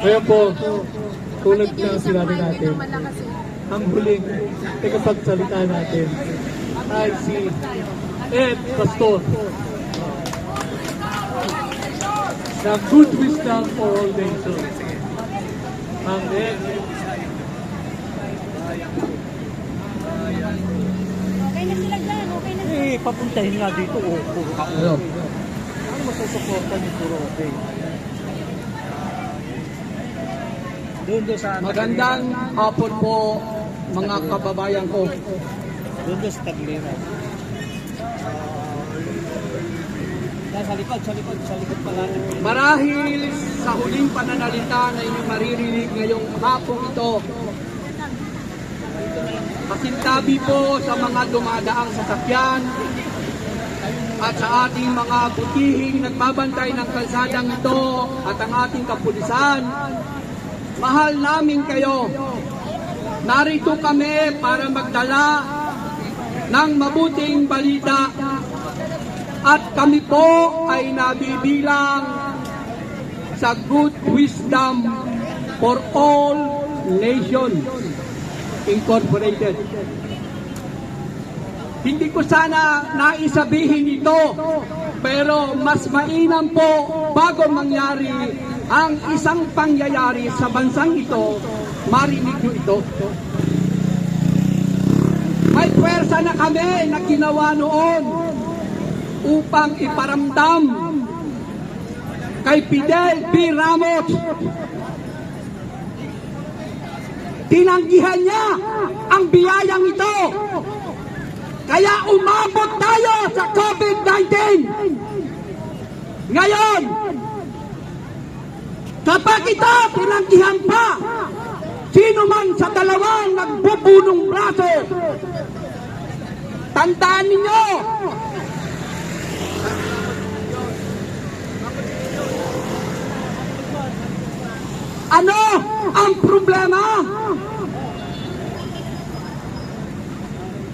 Kaya po, tulad na sinabi natin, ang huling tagapagsalita natin ay si Ed Pastor ng Good Wisdom for All Nations. Ang Ed, Okay na sila dyan, okay na sila. Papuntahin nga dito, puro ka. ano? Ano masusuporta niyo puro okay? Doon sa Magandang hapon po mga kababayan ko. Doon sa Taglera. Sa likod pala. Marahil sa huling pananalita na inyong maririnig ngayong hapong ito, pasintabi po sa mga dumadaang sasakyan at sa ating mga butihing nagbabantay ng kalsadang ito at ang ating kapulisan. Mahal namin kayo. Narito kami para magdala ng mabuting balita at kami po ay nabibilang sa Good Wisdom for All Nations Incorporated. Hindi ko sana naisabihin ito, pero mas mainam po bago mangyari ang isang pangyayari sa bansang ito, marinig nyo ito. May pwersa na kami na ginawa noon upang iparamdam kay Fidel P. Ramos. Tinanggihan niya ang biyayang ito. Kaya umabot tayo sa COVID-19. Ngayon, kapag ito tinanggihan pa, sino man sa dalawang nagbubunong braso, tandaan ninyo, ano ang problema?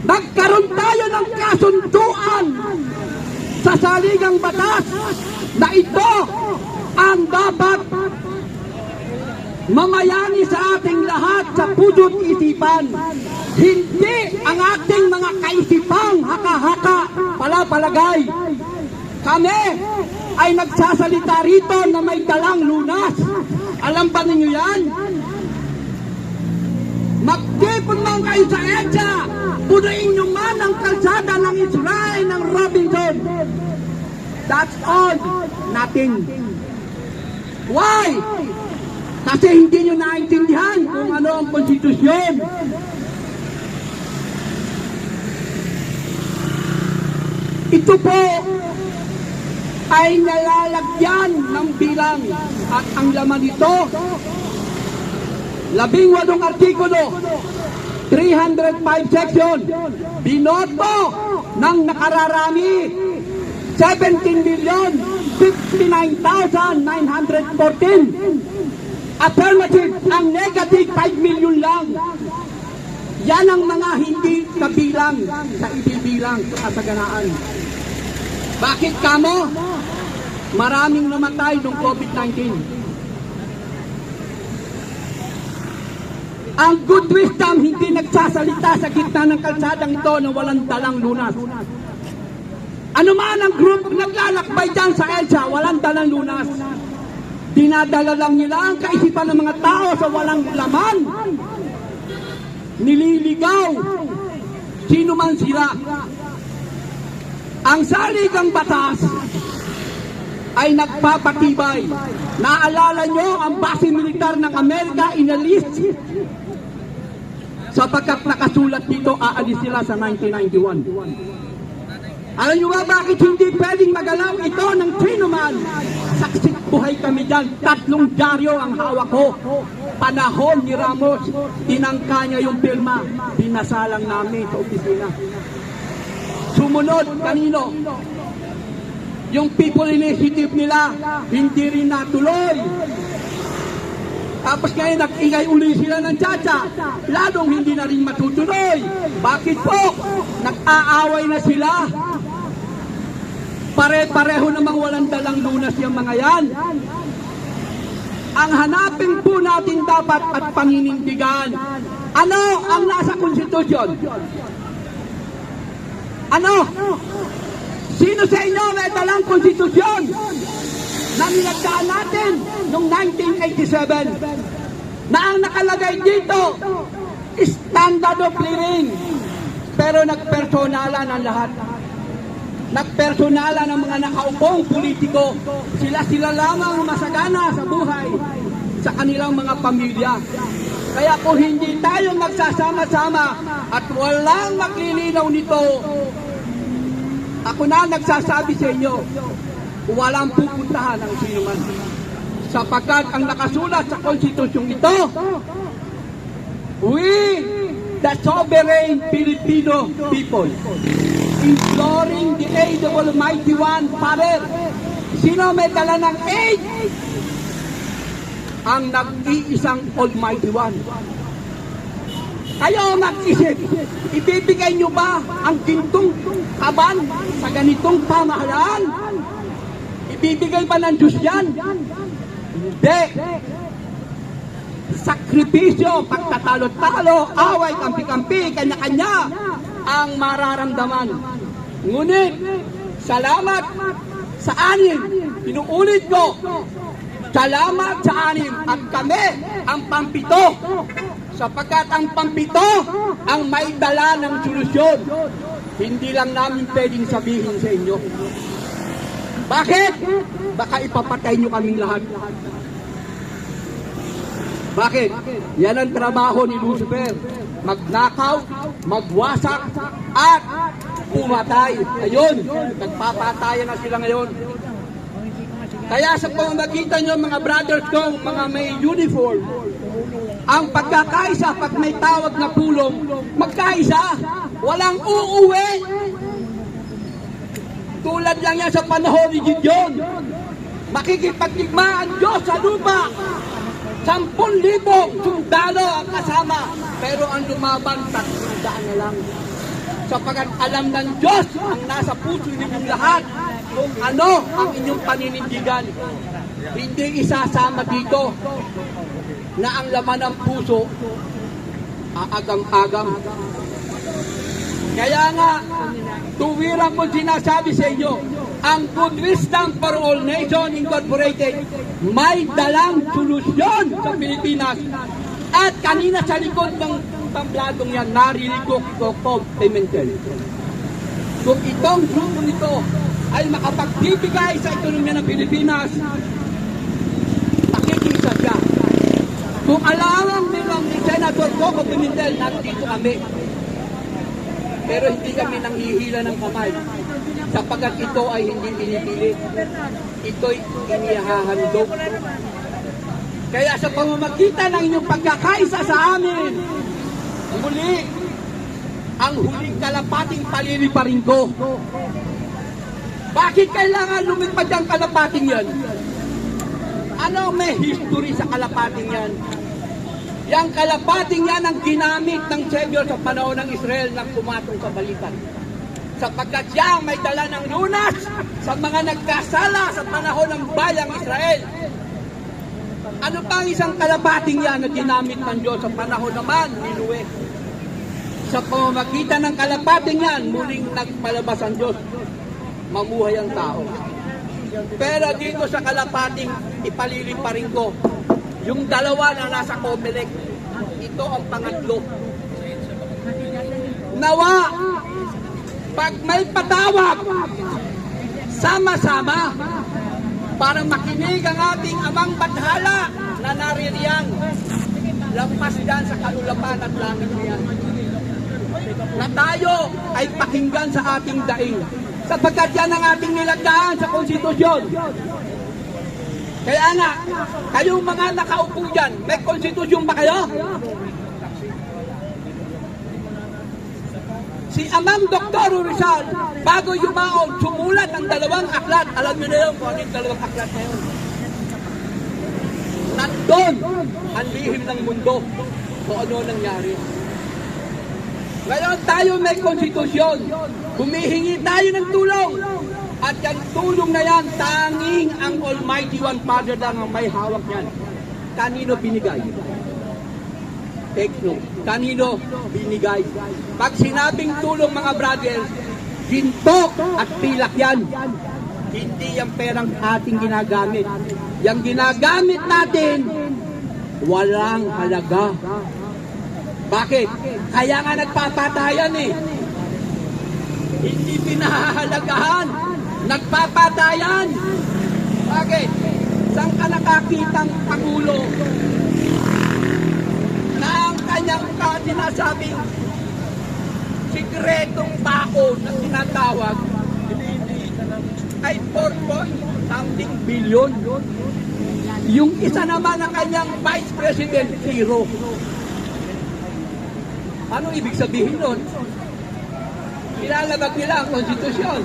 Nagkaroon tayo ng kasunduan sa saligang batas na ito ang dapat mamayani sa ating lahat sa puso't isipan. Hindi ang ating mga kaisipang haka-haka palapalagay. Kami ay nagsasalita rito na may dalang lunas. Alam ba ninyo yan? Magtipon man kayo sa EDSA, punuin nyo man ang kalsada ng Israel ng Robinson. That's all. Nothing. Why? Kasi hindi nyo naintindihan kung ano ang konstitusyon. Ito po ay nalalagyan ng bilang at ang laman nito 18 artikulo, 305 section, binoto ng nakararami 17,059,914. Affirmative, ang negative 5 million lang. Yan ang mga hindi kabilang sa ibibilang sa kasaganaan. Bakit kamo? Maraming namatay ng COVID-19. Ang Good Wisdom hindi nagsasalita sa gitna ng kalsadang ito na walang dalang lunas. Ano man ang group naglalakbay dyan sa EDSA, walang dalang lunas. Dinadala lang nila ang kaisipan ng mga tao sa walang laman. Nililigaw. Sino man sila. Ang saligang batas ay nagpapatibay. Naalala nyo ang base militar ng Amerika inalis sapagkat nakasulat dito aalis sila sa 1991. Alam nyo ba bakit hindi pwedeng magalaw ito ng sino man? Saksik buhay kami dyan. 3 dyaryo ang hawak ko. Panahon ni Ramos, tinangka niya yung pirma. Binasalang namin sa opisina. Sumunod, kanino? Yung people initiative nila, hindi rin natuloy. Tapos ngayon nag-ingay uli sila ng tsa-tsa, lalong hindi na rin matutuloy. Bakit po? Nag-aaway na sila. Pare-pareho namang walang dalang lunas yung mga yan. ang hanapin po natin dapat at paninindigan. Ano ang nasa konstitusyon? Ano? Sino sa inyo may dalang konstitusyon na nilagdaan natin noong 1987 na ang nakalagay dito, standard of living. Pero nagpersonalan ang lahat. Nagpersonalan ang mga nakaupong politiko. Sila lamang masagana sa buhay sa kanilang mga pamilya. Kaya kung hindi tayo magsasama-sama at walang maglilinaw nito, ako na nagsasabi sa inyo, walang pupuntahan ang sino man. Sapagkat ang nakasulat sa konstitusyong ito, we, the sovereign Filipino people, imploring the aid of Almighty One, Father. Sino may dala ng aid? Ang nag-iisang Almighty One. Kayo mag-isip, ibibigay nyo ba ang gintong kaban sa ganitong pamahalaan? Ibibigay ba ng Diyos yan? Hindi. Sakripisyo, pagtatalo-talo, away, kampi-kampi, kanya-kanya ang mararamdaman. Ngunit, salamat sa anim, pinuulit ko, salamat sa anim at kami ang pampito, sapagkat ang pampito ang may dala ng solusyon. Hindi lang namin pwedeng sabihin sa inyo. Bakit? Baka ipapatay nyo kaming lahat. Bakit? Yan ang trabaho ni Lucifer. Magnakaw, magwasak, at pumatay. Ayun, nagpapatayan na sila ngayon. Kaya sa pamamagitan nyo mga brothers ko, mga may uniform, ang pagkakaisa pag may tawag na pulong, magkaisa, walang uuwi. Tulad lang yan sa panahon ni Gideon. Makikipagdigma ang Diyos sa lupa. 10,000 sundalo ang kasama, pero ang lumaban, 300 na lang. Sapagkat alam ng Diyos ang nasa puso ninyong lahat kung ano ang inyong paninindigan. Hindi isasama dito na ang laman ng puso aagam-agam. Kaya nga, tuwirang ko sinasabi sa inyo, ang Good Wisdom for All Nations Incorporated may dalang solusyon sa Pilipinas. At kanina sa likod ng tambladong yan, narinig ko Pimentel. Kung itong grupo nito ay makapagbibigay sa ekonomiya ng Pilipinas, makikisa siya. Kung alam nilang ni Senator Coco Pimentel, nandito kami. Pero hindi kami nanghihila ng kamay. Sapagkat ito ay hindi pinipilit. Ito'y inihahandog. Kaya sa pamamagitan ng inyong pagkakaisa sa amin, muli, ang huling kalapating paliliparin ko. Bakit kailangan lumipad ang kalapating yan? Ano may history sa kalapating yan? Yang kalapating yan ang ginamit ng Savior sa panahon ng Israel nang pumatong sa balikan. Sapagkat siya may dala ng lunas sa mga nagkasala sa panahon ng bayang Israel. Ano pa ang isang kalapating yan na ginamit ng Diyos sa panahon naman ni Noe? Sa pamamagitan ng kalapating yan, muling nagpalabas ang Diyos. Mamuhay ang tao. Pero dito sa kalapating, ipaliliparin ko, yung dalawa na nasa Comelec, ito ang pangatlo. Nawa, pag may patawag, sama-sama, para makinig ang ating amang bathala na naririyan, lampas dyan sa kalulapan at langit niyan. Na tayo ay pakinggan sa ating daing, sapagkat yan ang ating nilagdaan sa konstitusyon. Kaya nga, kayong mga nakaupo dyan, may konstitusyon ba kayo? Si Amang Dr. Rizal, bago yumaon, sumulat ang 2 aklat. Alam niyo na yun kung ano yung 2 aklat na yun. Nandun ang lihim ng mundo kung ano nangyari. Ngayon tayo may konstitusyon. Humihingi tayo ng tulong. At yung tulong na yan, tanging ang Almighty One Father lang ang may hawak yan. kanino binigay? Tekno. Kanino binigay? Pag sinabing tulong mga brothers, ginto at pilak yan. Hindi yung perang ating ginagamit. Yung ginagamit natin, walang halaga. Bakit? Kaya nga nagpapatayan eh. Hindi pinahahalagahan. Nagpapatayan. Bakit? Saan ka nakakitang Pangulo na ang kanyang sinasabing sikretong baon na tinatawag ay 4.something billion. Yung isa naman ang kanyang Vice President, zero. Ano ibig sabihin nun? Nilalabag nila ang konstitusyon.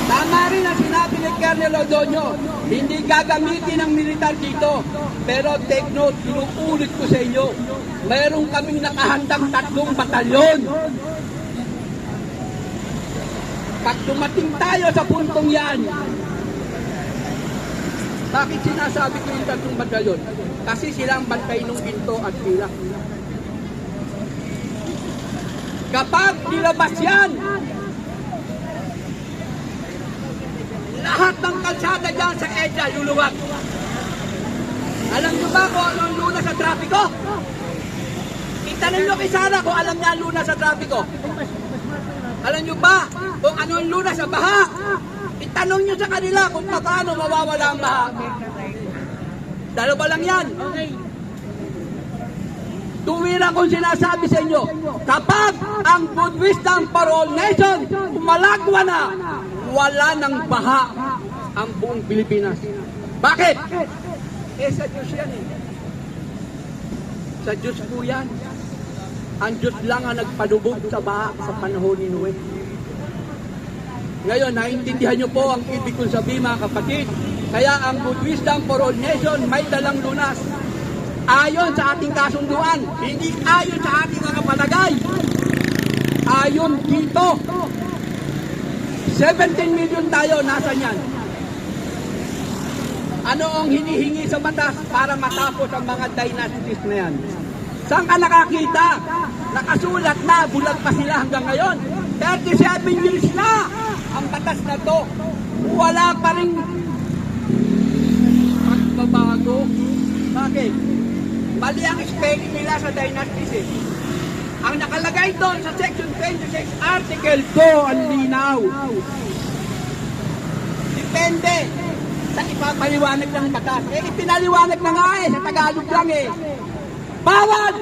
Tama rin ang sinabi ni Colonel Odonio, hindi gagamitin ng militar dito. Pero take note, inuulit ko sa inyo, mayroong kaming nakahandang 3 batalyon. Pag dumating tayo sa puntong yan, bakit sinasabi ko yung 3 batalyon? Kasi sila ang bantay ng ginto at pilak. Kapag nilabas yan, lahat ng kalsada dyan sa EDSA luluwag. Alam nyo ba kung ano ang luna sa trapiko? Itanong nyo kay Sara kung alam niya ang luna sa trapiko. Alam nyo ba kung ano ang luna sa baha? Itanong nyo sa kanila kung paano mawawala ang baha. Dalawa lang yan. Tuwira kong sinasabi sa inyo, kapag ang Good Wisdom for All Nations umalagwa na, wala nang baha ang buong Pilipinas. Bakit? Sa Diyos yan eh. Sa Diyos po yan. Ang Diyos lang ang nagpadubog sa baha sa panahon ni Noe. Ngayon, naintindihan nyo po ang ibig kong sabihin mga kapatid. Kaya ang Good Wisdom for All Nations may dalang lunas. Ayon sa ating kasunduan, hindi ayon sa ating mga palagay. Ayon dito. 17 million tayo, nasan yan? Ano ang hinihingi sa batas para matapos ang mga dynasties na yan? Saan ka nakakita? Nakasulat na, bulag pa sila hanggang ngayon. 37 years na ang batas na to. Wala pa rin pagbabago. Bakit? Mali ang spelling nila sa dynasties eh. Ang nakalagay doon sa section 26, article 2, ang linaw. Depende sa ipapaliwanag ng batas. Eh, ipinaliwanag na nga eh, sa Tagalog lang eh. Bawal!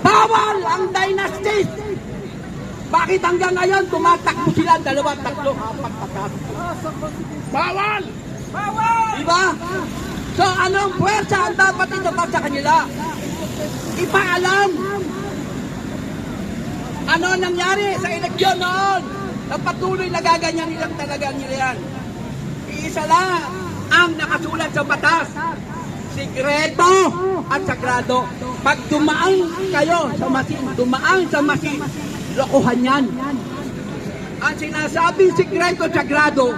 Bawal ang dynasties! Bakit hanggang ngayon tumatakbo sila 2, 3, 4 batas? Bawal! Bawal! Diba? So, anong puwersa ang dapat itapat sa kanila? Ipaalam! Ano nangyari sa eleksyon noon? Napatuloy na gaganyan nilang talaga nila yan. Iisa lang ang nakasulat sa batas. Sikreto at sagrado. Pag dumaan kayo sa masin, dumaan sa masin, lokohan yan. Ang sinasabing sikreto at sagrado,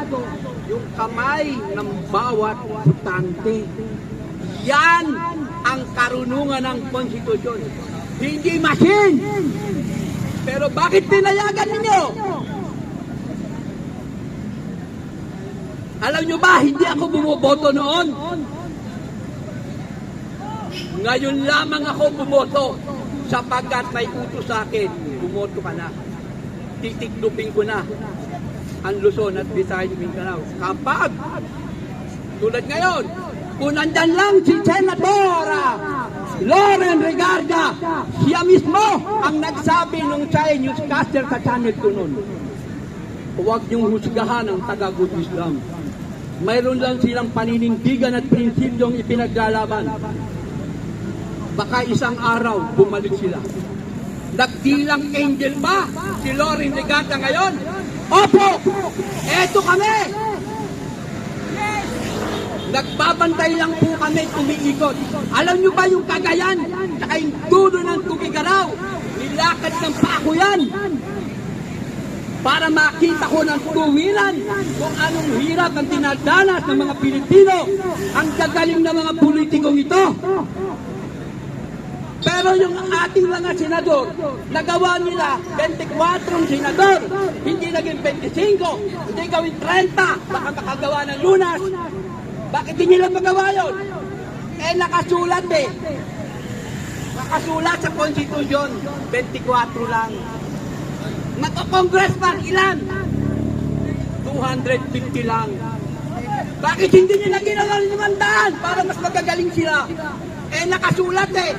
yung kamay ng bawat butante. Yan ang karunungan ng konstitusyon. Hindi machine. Pero bakit tinayagan ninyo? Alam nyo ba, hindi ako bumoboto noon. Ngayon lamang ako bumoto sapagkat may utos sa akin. Bumoto ka na. Titiklupin ko na ang Luzon at Visayas Mindanao. Kapag, tulad ngayon, kung nandyan lang si Senatora Loren Regarda, siya mismo ang nagsabi nung siya newscaster sa Channel 2 noon. Huwag niyong husgahan ang taga-Good Islam. Mayroon lang silang paninindigan at prinsipyong ipinaglalaban. Baka isang araw, bumalik sila. Nagdilang angel ba si Loren Regarda ngayon? Opo! Eto kami! Nagbabantay lang po kami umiikot. Alam nyo ba yung Cagayan? Saka yung dulo ng Tugigaraw? Nilakad ng pako yan. para makita ko ng tuwiran kung anong hirap ang dinadanas ng mga Pilipino, ang gagaling ng mga politikong ito. Pero yung ating mga senador, nagawa nila 24 senador, hindi naging 25, hindi gawin 30, baka makagawa ng lunas. Bakit hindi nila magawa yun? Eh nakasulat eh. Nakasulat sa konstitusyon, 24 lang. Magko-congressman, ilan? 250 lang. Bakit hindi nila ginawa ng 500 para mas magagaling sila? Eh nakasulat eh.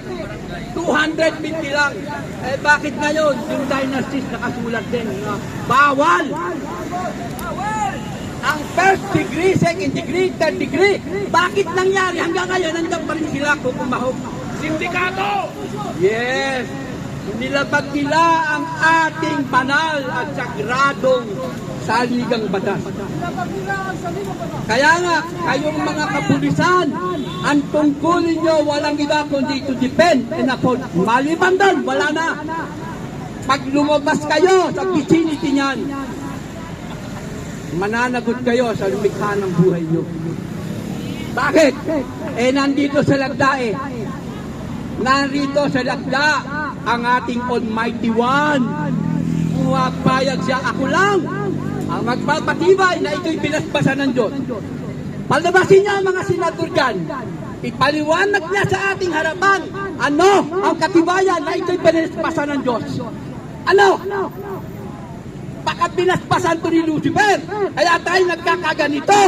250 lang. Eh bakit ngayon yung dynasties nakasulat din? Bawal! Ang first degree, second degree, third degree. Bakit nangyari? Hanggang ngayon, nandiyan pa rin sila kung kumahog. Sindikato! Yes! Nilabag nila ang ating banal at sagradong saligang batas. Kaya nga, kayong mga kapulisan, ang tungkulin nyo walang iba kundi to defend and uphold. Maliban doon, wala na. Pag lumabas kayo sa vicinity niyan, mananagot kayo sa lumikha ng buhay nyo. Bakit? Eh nandito sa lagda eh. Narito sa lagda ang ating Almighty One. Pumapayag siya, ako lang ang magpapatibay na ito'y pinaspasan ng Diyos. Palabasin niya ang mga senador dyan. Ipaliwanag niya sa ating harapan ano ang katibayan na ito'y pinaspasan ng Diyos. Ano? Baka pinaspasan to ni Lucifer. Kaya tayo nagkakaganito.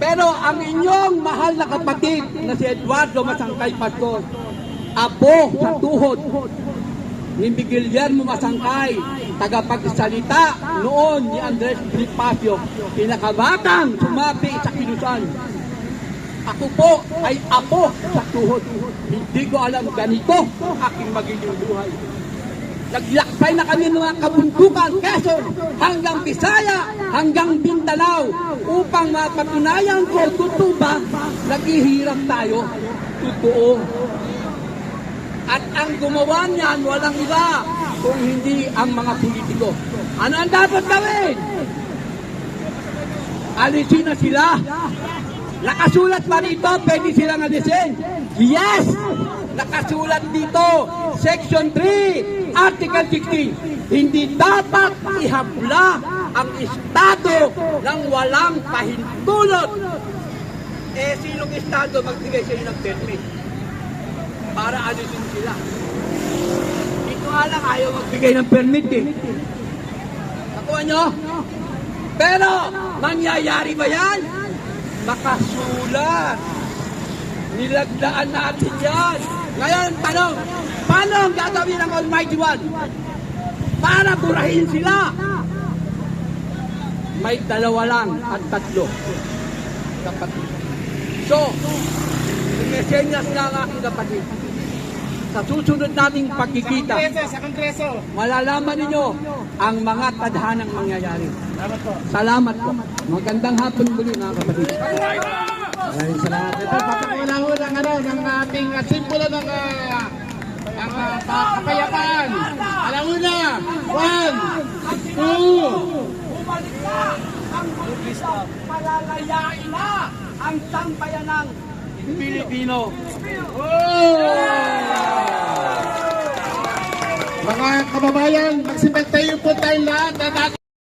Pero ang inyong mahal na kapatid na si Eduardo Masangkay Pastor, apo sa tuhod ni Miguel Guillermo Masangkay, tagapagsalita noon ni Andres Bonifacio, pinakabatang sumapi sa Kilusan. Ako po ay apo sa tuhod. Hindi ko alam ganito ang aking magiging buhay. Naglakbay na kami ng mga kabundukan, Quezon, hanggang Bisaya, hanggang Mindanao, upang mapatunayan ko, totoo ba, naghihirap tayo? Totoo. At ang gumawa niyan, walang iba, kung hindi ang mga politiko. Ano ang dapat gawin? Alisin na sila. Nakasulat pa rito, pwede silang alisin. Yes! Nakasulat dito, Section 3, Article 16, hindi dapat ihabla ang Estado ng walang pahintulot. Eh, sinong Estado magbigay sa inyo ng permit? Para alisin sila. Dito nga lang, ayaw magbigay ng permit eh. Nakuha nyo? Pero, mangyayari ba yan? Makasulat. Nilagdaan natin yan. Ngayon, tanong, paano ang gagawin ng Almighty One? Para burahin sila. May 2 lang at 3 kapatid. So, sinesenyas na ang aking kapatid. Sa susunod nating pagkikita, Sa Kongreso. malalaman ninyo ang mga tadhanang mangyayari. Salamat po. Salamat po. Magandang hapon muli mga kapatid. Maraming salamat. Ito, papakulang ng ng ating simbolo ng kapayapaan. Alam mo na, 1, 2, Bumalik na ang Buddhista. Palalayain na ang sambayanang Pilipino. mga kababayan, magsipantayo po tayo lahat at